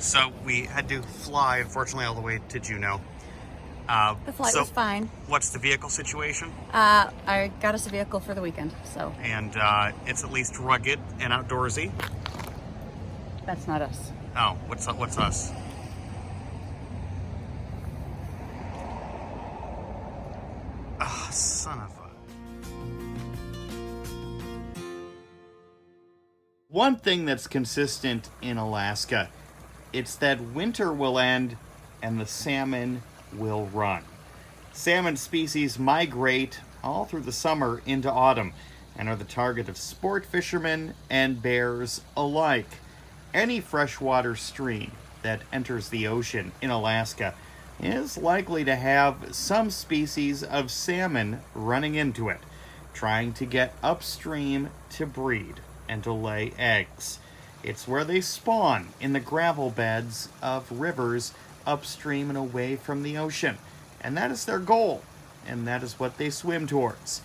So we had to fly, unfortunately, all the way to Juneau. The flight so was fine. what's the vehicle situation? I got us a vehicle for the weekend, so And it's at least rugged and outdoorsy. that's not us. Oh, what's us? Ah, son of a... One thing that's consistent in Alaska, it's that winter will end and the salmon will run. Salmon species migrate all through the summer into autumn and are the target of sport fishermen and bears alike. Any freshwater stream that enters the ocean in Alaska is likely to have some species of salmon running into it, trying to get upstream to breed and to lay eggs. It's where they spawn, in the gravel beds of rivers upstream and away from the ocean. And that is their goal, and that is what they swim towards.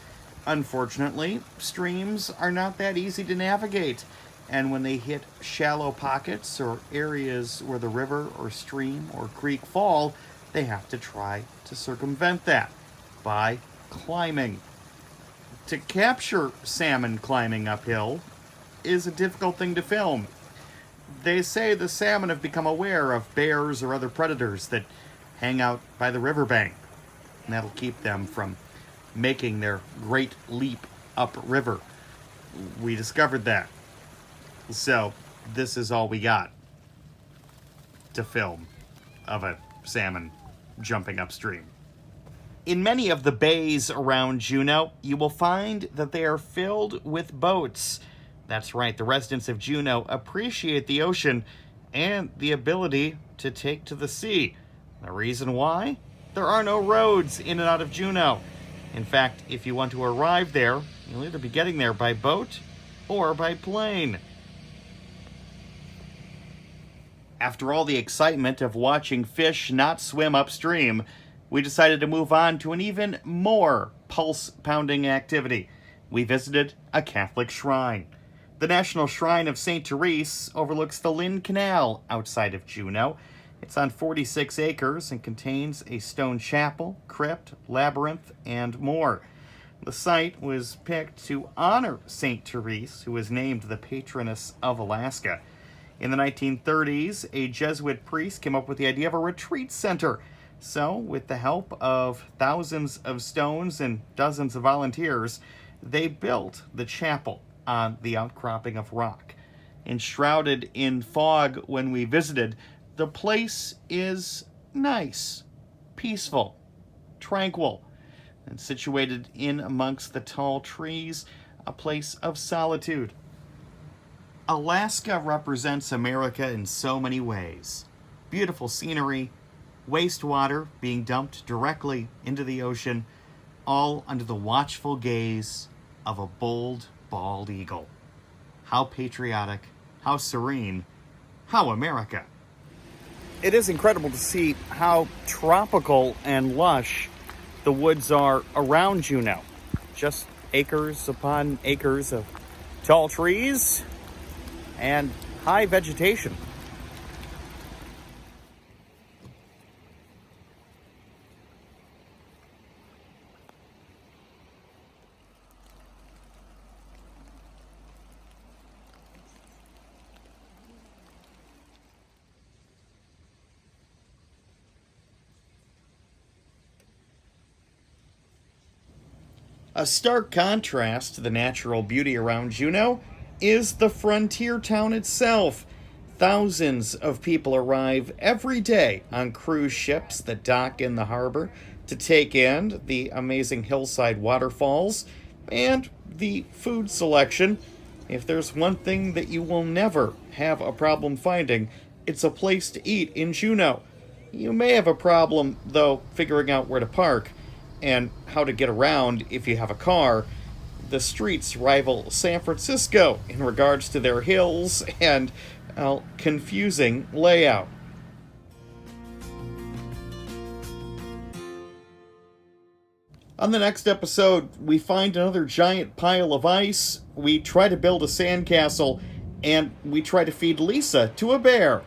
Unfortunately, streams are not that easy to navigate, and when they hit shallow pockets or areas where the river or stream or creek fall, they have to try to circumvent that by climbing. To capture salmon climbing uphill is a difficult thing to film. They say the salmon have become aware of bears or other predators that hang out by the riverbank, and that'll keep them from making their great leap upriver. We discovered that. So, this is all we got to film of a salmon jumping upstream. In many of the bays around Juneau, you will find that they are filled with boats. That's right, the residents of Juneau appreciate the ocean and the ability to take to the sea. The reason why? There are no roads in and out of Juneau. In fact, if you want to arrive there, you'll either be getting there by boat or by plane. After all the excitement of watching fish not swim upstream, we decided to move on to an even more pulse-pounding activity. We visited a Catholic shrine. The National Shrine of St. Therese overlooks the Lynn Canal outside of Juneau. It's on 46 acres and contains a stone chapel, crypt, labyrinth, and more. The site was picked to honor St. Therese, who was named the patroness of Alaska. In the 1930s, a Jesuit priest came up with the idea of a retreat center. So, with the help of thousands of stones and dozens of volunteers, they built the chapel on the outcropping of rock. Enshrouded in fog when we visited, the place is nice, peaceful, tranquil, and situated in amongst the tall trees, a place of solitude. Alaska represents America in so many ways. Beautiful scenery, wastewater being dumped directly into the ocean, all under the watchful gaze of a bold, bald eagle. How patriotic, how serene, how America. It is incredible to see how tropical and lush the woods are around Juneau. Just acres upon acres of tall trees and high vegetation. A stark contrast to the natural beauty around Juneau is the frontier town itself. Thousands of people arrive every day on cruise ships that dock in the harbor to take in the amazing hillside waterfalls and the food selection. If there's one thing that you will never have a problem finding, it's a place to eat in Juneau. You may have a problem, though, figuring out where to park and how to get around if you have a car. The streets rival San Francisco in regards to their hills and confusing layout. On the next episode, we find another giant pile of ice, we try to build a sandcastle, and we try to feed Lisa to a bear.